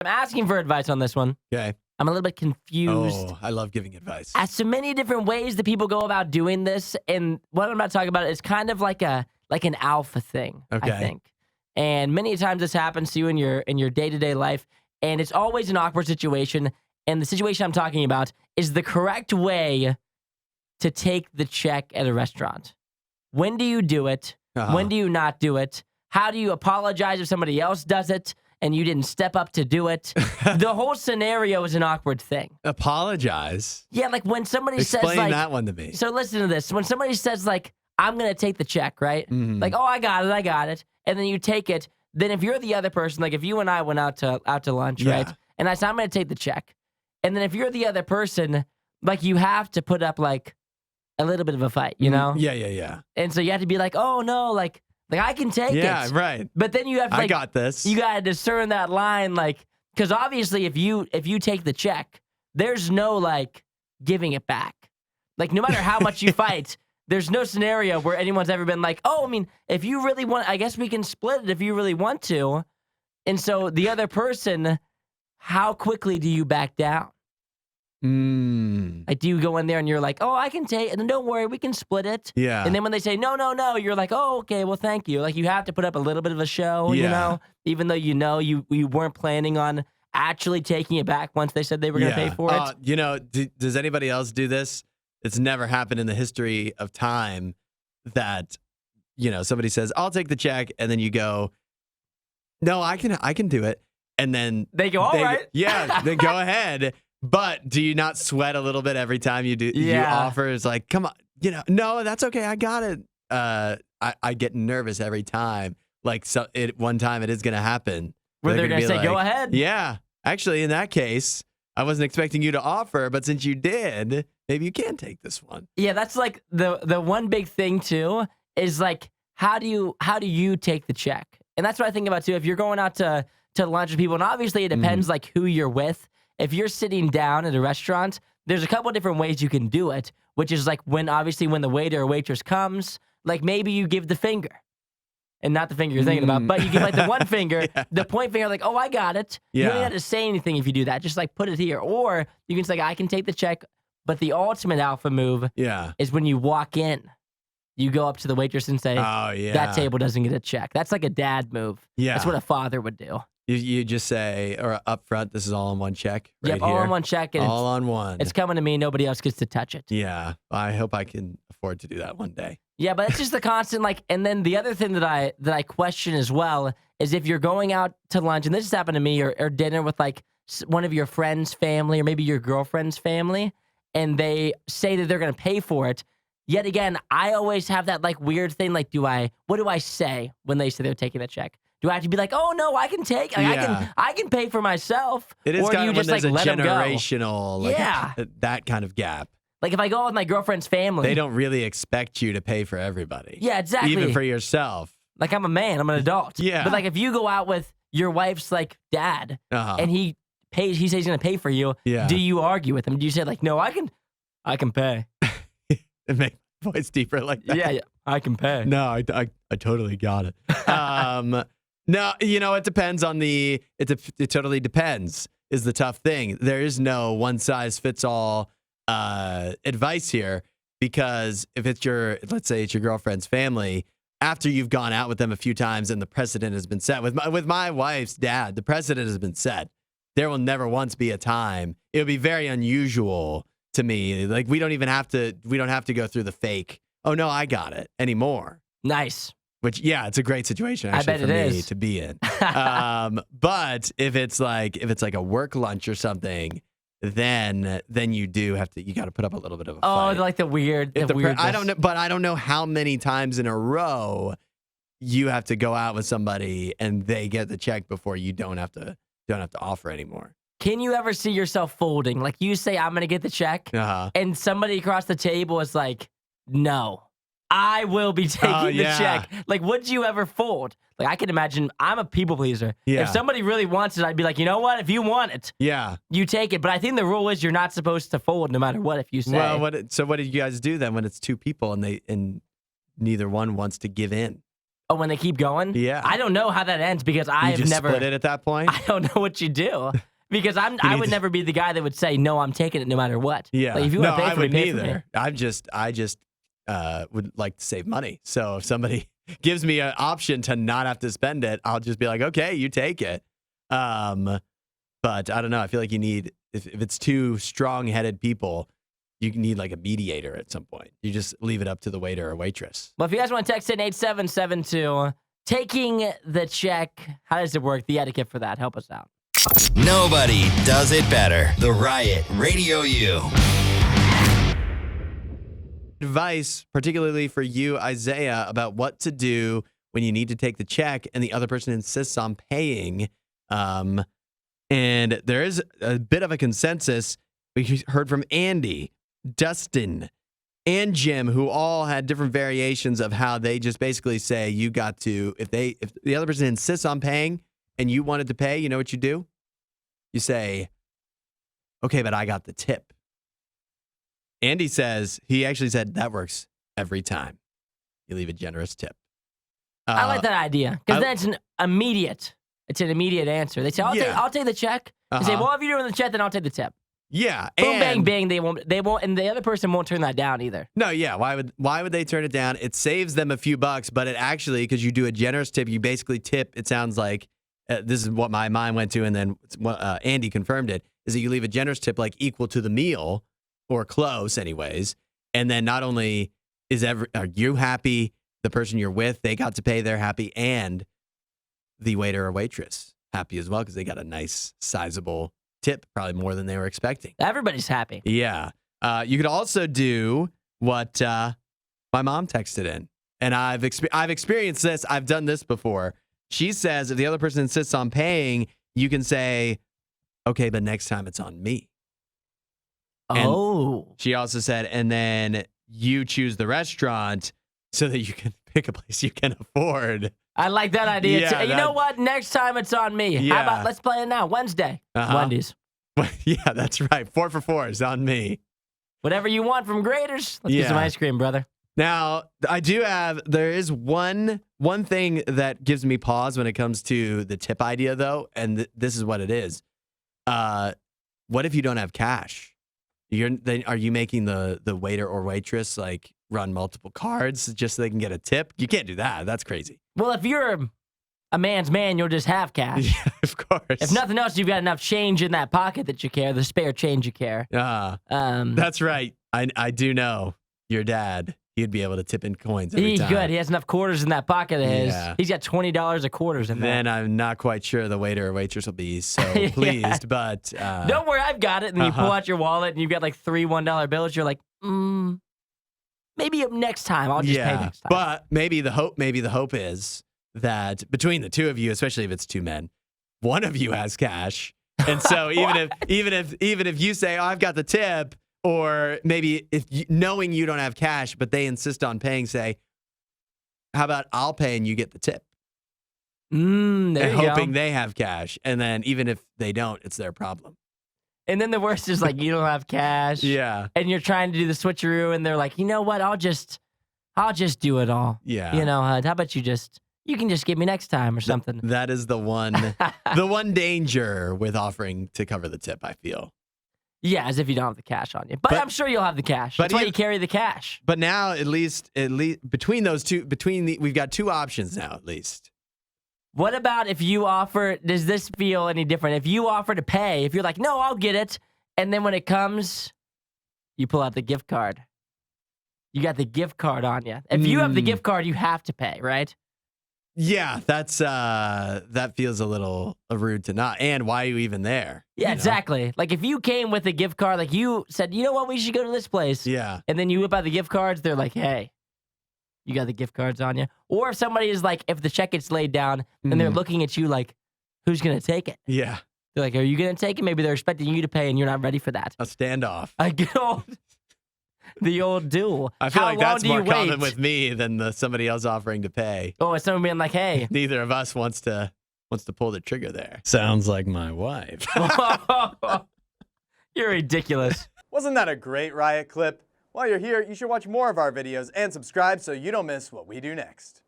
I'm asking for advice on this one. Okay. I'm a little bit confused. Oh, I love giving advice. As to many different ways that people go about doing this, and what I'm about to talk about is kind of like an alpha thing, Okay. I think. And many times this happens to you in your day-to-day life, and it's always an awkward situation. And the situation I'm talking about is the correct way to take the check at a restaurant. When do you do it? When do you not do it? How do you apologize if somebody else does it and you didn't step up to do it? The whole scenario is an awkward thing. Apologize? Yeah, like when somebody Explain says like... that one to me. So listen to this. When somebody says like, I'm going to take the check, right? Mhm. Like, oh, I got it. And then you take it. Then if you're the other person, like if you and I went out to lunch, Yeah. right? And I said, I'm going to take the check. And then if you're the other person, like you have to put up like a little bit of a fight, you know? Yeah. And so you have to be like, oh no, like I can take it. Yeah, right. But then you have to, I like, got this. you got to discern that line, like, because obviously if you take the check, there's no like giving it back. Like no matter how much you fight, there's no scenario where anyone's ever been like, oh, I mean, if you really want, I guess we can split it if you really want to. And so the other person, how quickly do you back down? Like, do you go in there and you're like, oh, I can take it, and then don't worry, we can split it. Yeah. And then when they say, no, you're like, oh, okay, well, thank you. Like, you have to put up a little bit of a show, you Yeah. know, even though you weren't planning on actually taking it back once they said they were going to pay for it. You know, does anybody else do this? It's never happened in the history of time that, you know, somebody says, I'll take the check, and then you go, no, I can do it. And then They go, all right. Yeah, then go ahead. But do you not sweat a little bit every time you do? Yeah. You offer? It's like, come on, you know, no, that's okay. I got it. I get nervous every time. Like, one time it is going to happen. Where they're going to say, like, go ahead. Yeah. Actually, in that case, I wasn't expecting you to offer, but since you did, maybe you can take this one. Yeah, that's like the one big thing too is like how do you take the check? And that's what I think about too. If you're going out to lunch with people, and obviously it depends like who you're with. If you're sitting down at a restaurant, there's a couple different ways you can do it, which is like when the waiter or waitress comes, like maybe you give the finger. And not the finger you're thinking about, but you give like the one finger, the point finger, like, oh, I got it. You don't have to say anything if you do that. Just like put it here. Or you can say, like, I can take the check. But the ultimate alpha move is when you walk in, you go up to the waitress and say, oh, yeah, that table doesn't get a check. That's like a dad move. Yeah. That's what a father would do. You just say, or up front, this is all on one check. Right Yep, all here. on one check. And all on one. It's coming to me. Nobody else gets to touch it. Yeah. I hope I can afford to do that one day. Yeah, but it's just the constant, like, and then the other thing that I question as well is if you're going out to lunch, and this has happened to me, or dinner with like one of your friends' family, or maybe your girlfriend's family, and they say that they're going to pay for it. Yet again, I always have that like weird thing, like, what do I say when they say they're taking the check? Do I have to be like, oh no, I can take, like, I can pay for myself? It is or kind do you of just when like there's let a them go? generational, like that kind of gap. Like if I go out with my girlfriend's family, They don't really expect you to pay for everybody. Yeah, exactly. Even for yourself. Like I'm a man, I'm an adult. Yeah. But like if you go out with your wife's like dad, and he says he's gonna pay for you, do you argue with him? Do you say like, no, I can pay? And make my voice deeper like that. Yeah, I can pay. No, I totally got it. No, you know, it depends on it totally depends is the tough thing. There is no one size fits all advice here, because if let's say it's your girlfriend's family, after you've gone out with them a few times and the precedent has been set with my wife's dad, the precedent has been set. There will never once be a time. It would be very unusual to me. Like we don't have to go through the fake, oh no, I got it anymore. Nice. Which, yeah, it's a great situation actually for me to be in. But if it's like a work lunch or something, then you got to put up a little bit of a fight. Oh, like the weird. I don't know, but I don't know how many times in a row you have to go out with somebody and they get the check before you don't have to offer anymore. Can you ever see yourself folding? Like you say, I'm gonna get the check, and somebody across the table is like, no. I will be taking the check. Like, would you ever fold? Like, I can imagine I'm a people pleaser. Yeah. If somebody really wants it, I'd be like, you know what? If you want it, you take it. But I think the rule is you're not supposed to fold no matter what if you say. Well, so what do you guys do then when it's two people and neither one wants to give in? Oh, when they keep going? Yeah. I don't know how that ends because You I've just never. split it at that point? I don't know what you do because I would never be the guy that would say no. I'm taking it no matter what. Yeah. Like, if you no, want to pay I for me, wouldn't pay for me. either. I just would like to save money. So if somebody gives me an option to not have to spend it, I'll just be like, okay, you take it. But I don't know. I feel like you need, if it's two strong-headed people, you need like a mediator at some point. You just leave it up to the waiter or waitress. Well, if you guys want to text in 8772, taking the check, how does it work? The etiquette for that. Help us out. Nobody does it better. The Riot Radio U. Advice, particularly for you, Isaiah, about what to do when you need to take the check and the other person insists on paying. And there is a bit of a consensus. We heard from Andy, Dustin, and Jim, who all had different variations of how they just basically say you got to, if the other person insists on paying and you wanted to pay, you know what you do? You say, okay, but I got the tip. Andy says, he actually said that works every time. You leave a generous tip. I like that idea because then it's an immediate answer. They say, I'll take the check. They say, well, if you're doing the check, then I'll take the tip. Yeah. Boom, bang, bang. They won't, and the other person won't turn that down either. No, yeah. Why would they turn it down? It saves them a few bucks, but it actually, because you do a generous tip, you basically tip. It sounds like this is what my mind went to, and then Andy confirmed it. Is that you leave a generous tip like equal to the meal or close, anyways, and then not only are you happy, the person you're with, they got to pay, they're happy, and the waiter or waitress happy as well because they got a nice, sizable tip, probably more than they were expecting. Everybody's happy. Yeah. You could also do what my mom texted in, and I've experienced this. I've done this before. She says if the other person insists on paying, you can say, okay, but next time it's on me. Oh. And she also said, and then you choose the restaurant so that you can pick a place you can afford. I like that idea Yeah, too. You know what? Next time it's on me. Yeah. How about let's play it now? Wednesday. Wendy's. Yeah, that's right. 4 for $4 is on me. Whatever you want from Graders. Let's get some ice cream, brother. Now, there is one thing that gives me pause when it comes to the tip idea, though, and this is what it is. What if you don't have cash? Are you making the waiter or waitress like run multiple cards just so they can get a tip? You can't do that. That's crazy. Well, if you're a man's man, you'll just have cash. Yeah, of course. If nothing else, you've got enough change in that pocket that you carry, the spare change you carry. That's right. I do know your dad. He'd be able to tip in coins every He's time. good. He has enough quarters in that pocket of his. Yeah. He's got $20 of quarters in there. Then I'm not quite sure the waiter or waitress will be so pleased, but... Don't worry, I've got it. And you pull out your wallet and you've got like 3 $1 bills. You're like, maybe next time. I'll just pay next time. But maybe the hope is that between the two of you, especially if it's two men, one of you has cash. And so even if you say, oh, I've got the tip, or maybe knowing you don't have cash, but they insist on paying, say, how about I'll pay and you get the tip? There and you hoping go. they have cash. And then even if they don't, it's their problem. And then the worst is like you don't have cash. Yeah. And you're trying to do the switcheroo and they're like, you know what? I'll just do it all. Yeah. You know, how about you can just give me next time or something. That is the one danger with offering to cover the tip, I feel. Yeah, as if you don't have the cash on you. But I'm sure you'll have the cash. That's why you carry the cash. But now, at least between those two, we've got two options now, at least. What about if you offer, does this feel any different? If you offer to pay, if you're like, no, I'll get it. And then when it comes, you pull out the gift card. You got the gift card on you. If you have the gift card, you have to pay, right? Yeah, that feels a little rude to not. And why are you even there? Yeah, exactly. Like if you came with a gift card, like you said, you know what, we should go to this place. Yeah. And then you whip out the gift cards, they're like, hey, you got the gift cards on you. Or if somebody is like, if the check gets laid down and they're looking at you like, who's going to take it? Yeah. They're like, are you going to take it? Maybe they're expecting you to pay and you're not ready for that. A standoff. The old duel. I feel How like long that's do more you wait? common with me than somebody else offering to pay. Oh, it's someone being like, hey. Neither of us wants to pull the trigger there. Sounds like my wife. You're ridiculous. Wasn't that a great Riot clip? While you're here, you should watch more of our videos and subscribe so you don't miss what we do next.